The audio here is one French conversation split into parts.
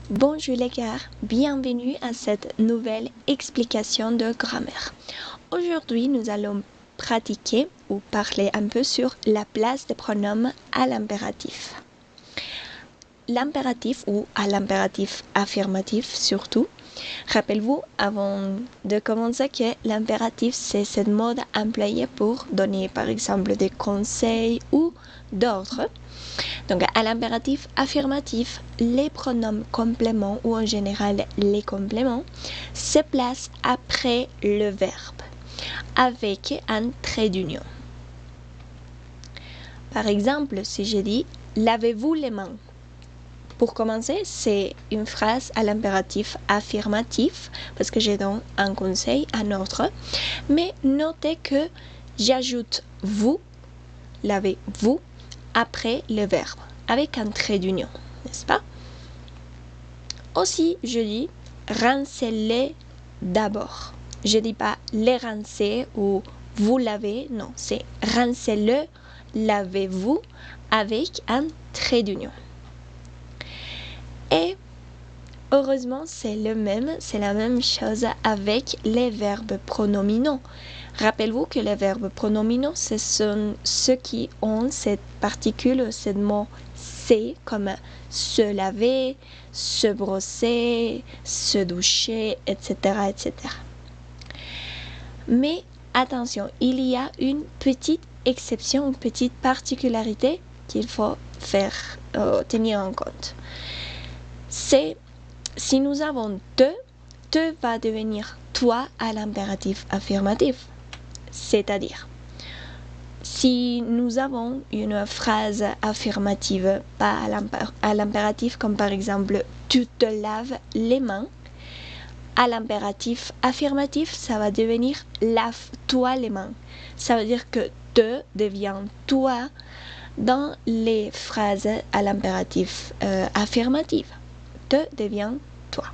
Bonjour les gars, bienvenue à cette nouvelle explication de grammaire. Aujourd'hui, nous allons pratiquer ou parler un peu sur la place des pronoms à l'impératif. L'impératif ou à l'impératif affirmatif surtout. Rappelez-vous avant de commencer que l'impératif c'est cette mode employée pour donner par exemple des conseils ou d'ordres. Donc à l'impératif affirmatif, les pronoms compléments ou en général les compléments se placent après le verbe avec un trait d'union. Par exemple, si je dis « lavez-vous les mains », pour commencer, c'est une phrase à l'impératif affirmatif parce que je donne un conseil, un ordre. Mais notez que j'ajoute vous, lavez-vous, après le verbe, avec un trait d'union, n'est-ce pas? Aussi, je dis rincez-les d'abord. Je ne dis pas les rincer ou vous lavez, non, c'est rincez-le, lavez-vous, avec un trait d'union. Et heureusement, c'est la même chose avec les verbes pronominaux. Rappelez-vous que les verbes pronominaux, ce sont ceux qui ont cette particule, ce mot c'est comme se laver, se brosser, se doucher, etc., etc. Mais attention, il y a une petite exception, une petite particularité qu'il faut tenir en compte. C'est si nous avons te va devenir toi à l'impératif affirmatif. C'est-à-dire, si nous avons une phrase affirmative, pas à l'impératif, comme par exemple tu te laves les mains, à l'impératif affirmatif, ça va devenir lave-toi les mains. Ça veut dire que te devient toi dans les phrases à l'impératif affirmatif. Te devient toi.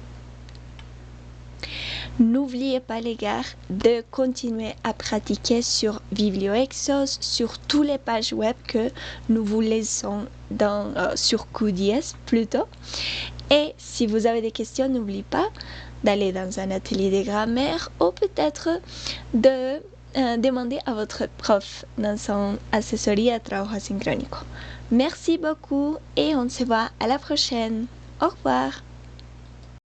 N'oubliez pas les gars de continuer à pratiquer sur Biblioexos, sur toutes les pages web que nous vous laissons sur QDS plutôt. Et si vous avez des questions, n'oubliez pas d'aller dans un atelier de grammaire ou peut-être de demander à votre prof dans son asesoría de trabajo asincrónico. Merci beaucoup et on se voit à la prochaine. Au revoir.